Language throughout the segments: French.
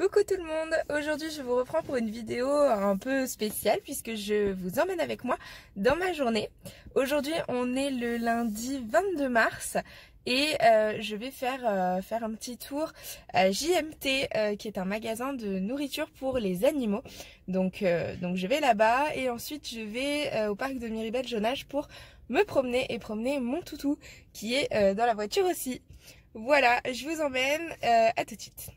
Coucou tout le monde, aujourd'hui je vous reprends pour une vidéo un peu spéciale puisque je vous emmène avec moi dans ma journée. Aujourd'hui on est le lundi 22 mars et je vais faire un petit tour à JMT qui est un magasin de nourriture pour les animaux. Donc je vais là-bas et ensuite je vais au parc de Miribel-Jonage pour me promener et promener mon toutou qui est dans la voiture aussi. Voilà, je vous emmène, à tout de suite.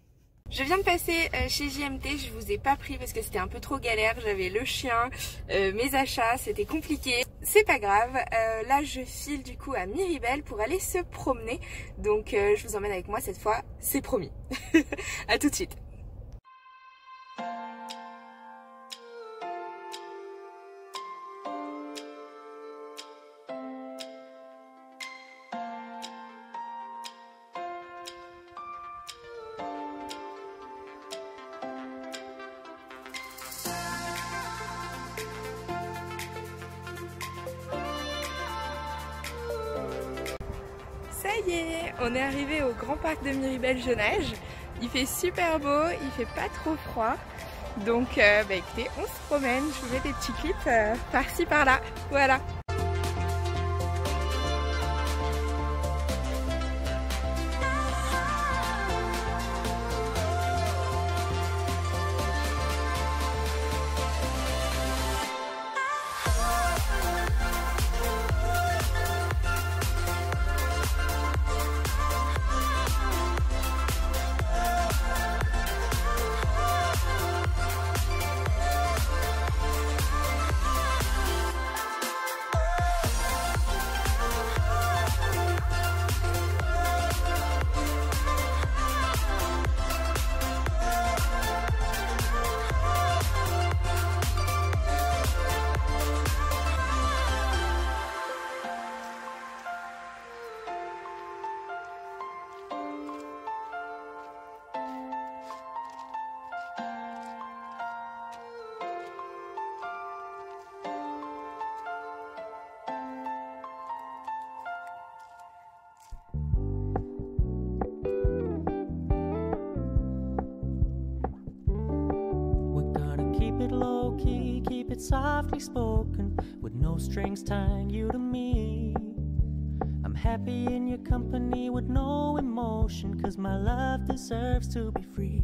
Je viens de passer chez JMT, je vous ai pas pris parce que c'était un peu trop galère, j'avais le chien, mes achats, c'était compliqué. C'est pas grave, là je file du coup à Miribel pour aller se promener, donc je vous emmène avec moi cette fois, c'est promis. À tout de suite. Ça y est, on est arrivé au grand parc de Miribel-Jonage. Il fait super beau, il fait pas trop froid. Donc écoutez, on se promène, je vous mets des petits clips par-ci par-là. Voilà. Keep it softly spoken, with no strings tying you to me. I'm happy in your company with no emotion, 'cause my love deserves to be free.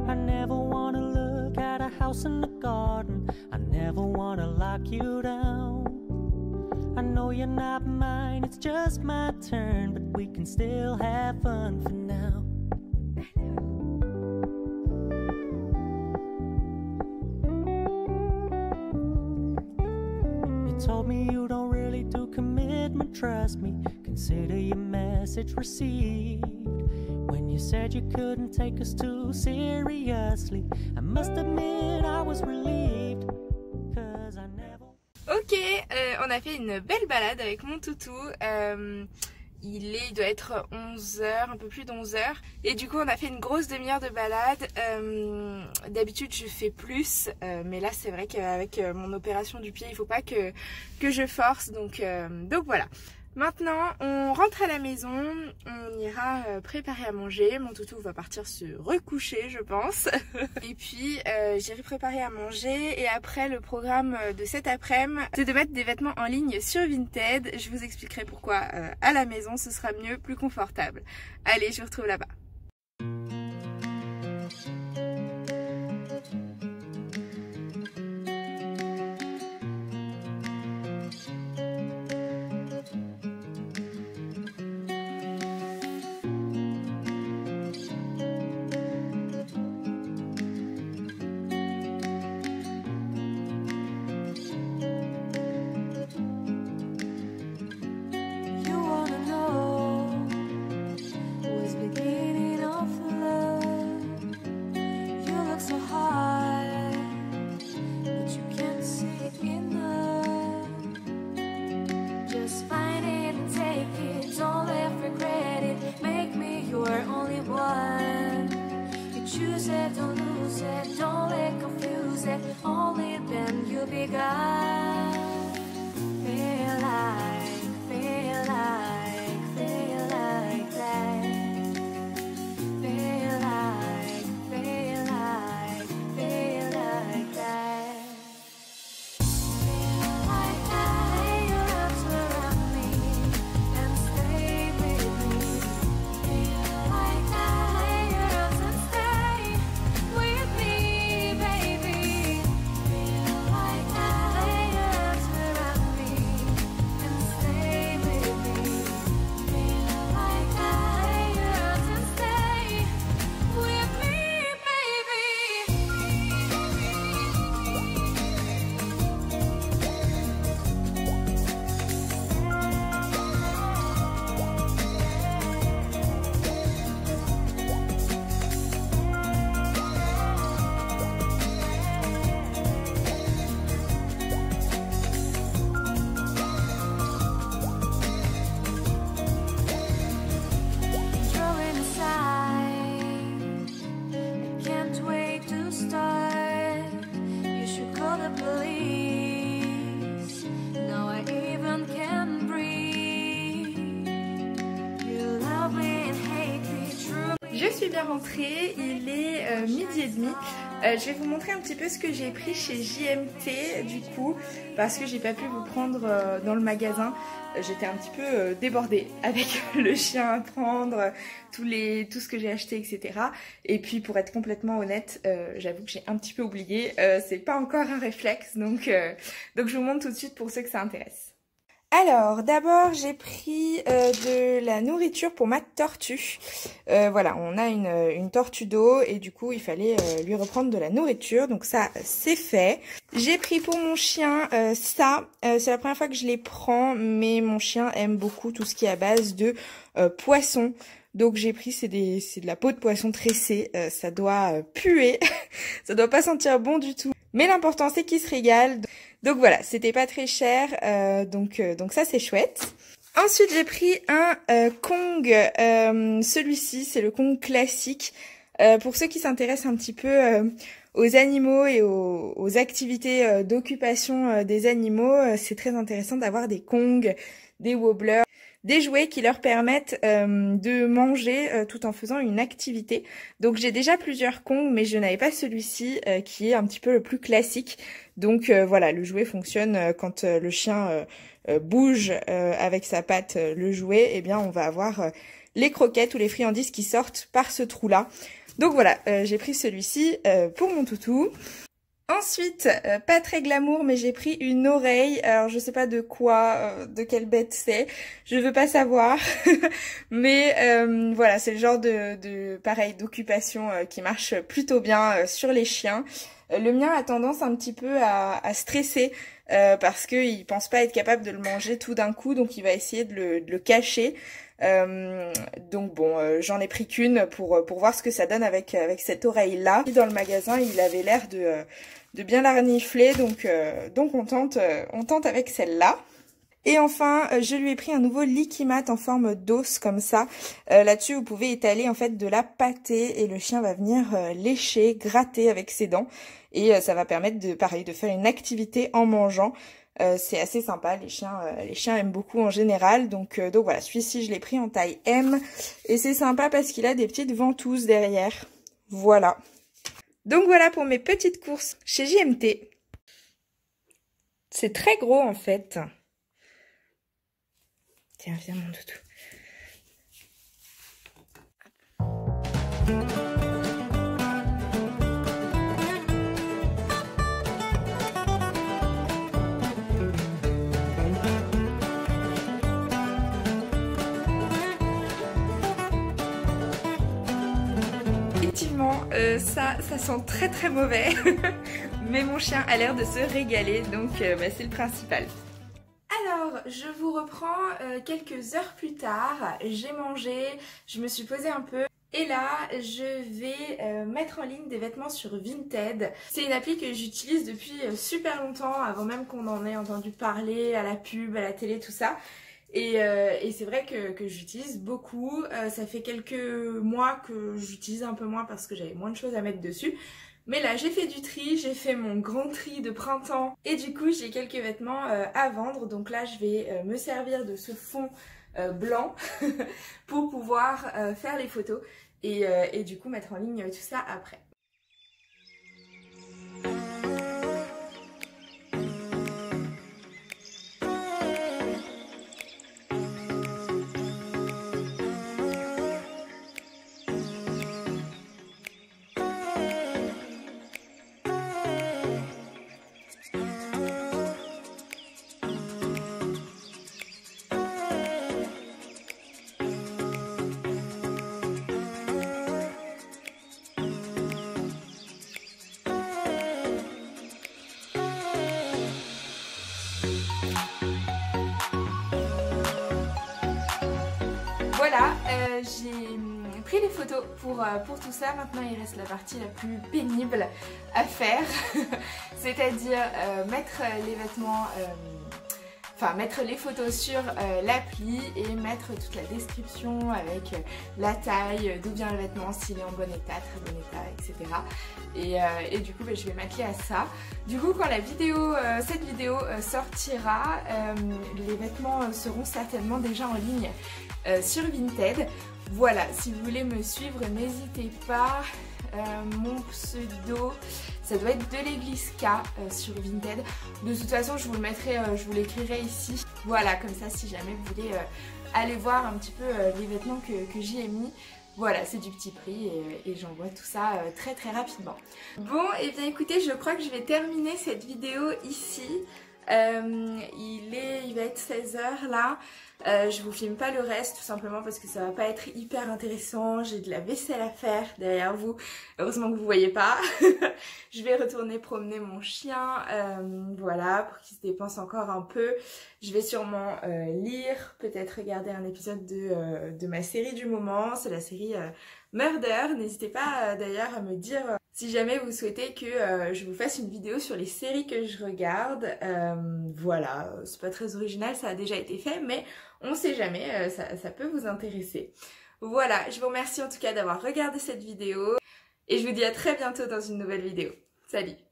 I never wanna look at a house in the garden, I never wanna lock you down. I know you're not mine, it's just my turn, but we can still have fun for now. Told me you don't really do commitment, trust me, consider your message received. When you said you couldn't take us too seriously, I must admit I was relieved, 'cause I never... Ok, on a fait une belle balade avec mon toutou. Il doit être 11h, un peu plus de 11h. Et du coup on a fait une grosse demi-heure de balade. D'habitude je fais plus, mais là c'est vrai qu'avec mon opération du pied il faut pas que je force. Donc voilà. Maintenant on rentre à la maison, on ira préparer à manger. Mon toutou va partir se recoucher je pense. Et puis j'irai préparer à manger. Et après le programme de cet après-midi c'est de mettre des vêtements en ligne sur Vinted. Je vous expliquerai pourquoi à la maison ce sera mieux, plus confortable. Allez, je vous retrouve là-bas. Don't lose it, don't let confuse it. Only then you'll be God. Feel like that. Feel like rentrée, il est midi et demi. Je vais vous montrer un petit peu ce que j'ai pris chez JMT du coup, parce que j'ai pas pu vous prendre dans le magasin. J'étais un petit peu débordée avec le chien à prendre, tout ce que j'ai acheté, etc. Et puis pour être complètement honnête, j'avoue que j'ai un petit peu oublié. C'est pas encore un réflexe, donc je vous montre tout de suite pour ceux que ça intéresse. Alors, d'abord, j'ai pris de la nourriture pour ma tortue. Voilà, on a une tortue d'eau et du coup, il fallait lui reprendre de la nourriture. Donc ça, c'est fait. J'ai pris pour mon chien ça. C'est la première fois que je les prends, mais mon chien aime beaucoup tout ce qui est à base de poisson. Donc j'ai pris, c'est de la peau de poisson tressée. Ça doit puer. Ça doit pas sentir bon du tout. Mais l'important, c'est qu'il se régale. Donc voilà, c'était pas très cher, donc ça c'est chouette. Ensuite j'ai pris un Kong, celui-ci c'est le Kong classique. Pour ceux qui s'intéressent un petit peu aux animaux et aux activités d'occupation des animaux, c'est très intéressant d'avoir des Kongs, des wobblers, des jouets qui leur permettent de manger tout en faisant une activité. Donc j'ai déjà plusieurs Kongs, mais je n'avais pas celui-ci qui est un petit peu le plus classique. Donc voilà, le jouet fonctionne quand le chien bouge avec sa patte le jouet, eh bien on va avoir les croquettes ou les friandises qui sortent par ce trou-là. Donc voilà, j'ai pris celui-ci pour mon toutou. Ensuite, pas très glamour, mais j'ai pris une oreille. Alors je sais pas de quoi, de quelle bête c'est, je veux pas savoir. Mais voilà, c'est le genre pareil d'occupation qui marche plutôt bien sur les chiens. Le mien a tendance un petit peu à stresser parce qu'il pense pas être capable de le manger tout d'un coup, donc il va essayer de le cacher. Donc bon, j'en ai pris qu'une pour voir ce que ça donne avec cette oreille là. Dans le magasin, il avait l'air de bien la renifler, donc on tente avec celle-là. Et enfin, je lui ai pris un nouveau Liquimat en forme d'os comme ça. Là-dessus, vous pouvez étaler en fait de la pâtée et le chien va venir lécher, gratter avec ses dents. Et ça va permettre de faire une activité en mangeant. C'est assez sympa, les chiens aiment beaucoup en général. Donc voilà, celui-ci je l'ai pris en taille M. Et c'est sympa parce qu'il a des petites ventouses derrière. Voilà. Donc voilà pour mes petites courses chez JMT. C'est très gros en fait. Tiens, viens mon doudou. Effectivement, ça sent très très mauvais, mais mon chien a l'air de se régaler, donc c'est le principal. Alors, je vous reprends quelques heures plus tard, j'ai mangé, je me suis posée un peu. Et là, je vais mettre en ligne des vêtements sur Vinted. C'est une appli que j'utilise depuis super longtemps, avant même qu'on en ait entendu parler à la pub, à la télé, tout ça. Et c'est vrai que j'utilise beaucoup. Ça fait quelques mois que j'utilise un peu moins parce que j'avais moins de choses à mettre dessus. Mais là, j'ai fait du tri, j'ai fait mon grand tri de printemps. Et du coup, j'ai quelques vêtements à vendre. Donc là, je vais me servir de ce fond blanc pour pouvoir faire les photos et du coup mettre en ligne tout ça après. Voilà, j'ai pris les photos pour tout ça. Maintenant il reste la partie la plus pénible à faire, c'est-à-dire mettre les vêtements, mettre les photos sur l'appli et mettre toute la description avec la taille, d'où vient le vêtement, s'il est en bon état, très bon état, etc. Et du coup je vais m'atteler à ça. Du coup quand cette vidéo sortira, les vêtements seront certainement déjà en ligne sur Vinted. Voilà, si vous voulez me suivre, n'hésitez pas. Mon pseudo, ça doit être de l'église K sur Vinted. De toute façon, je vous le mettrai, je vous l'écrirai ici. Voilà, comme ça, si jamais vous voulez aller voir un petit peu les vêtements que j'y ai mis. Voilà, c'est du petit prix et j'envoie tout ça très rapidement. Bon, et bien écoutez, je crois que je vais terminer cette vidéo ici. Il va être 16 h là. Je vous filme pas le reste tout simplement parce que ça va pas être hyper intéressant. J'ai de la vaisselle à faire derrière vous. Heureusement que vous voyez pas. Je vais retourner promener mon chien, voilà, pour qu'il se dépense encore un peu. Je vais sûrement lire, peut-être regarder un épisode de ma série du moment. C'est la série Murder. N'hésitez pas d'ailleurs à me dire si jamais vous souhaitez que je vous fasse une vidéo sur les séries que je regarde. Voilà, c'est pas très original, ça a déjà été fait, mais on sait jamais, ça peut vous intéresser. Voilà, je vous remercie en tout cas d'avoir regardé cette vidéo et je vous dis à très bientôt dans une nouvelle vidéo. Salut!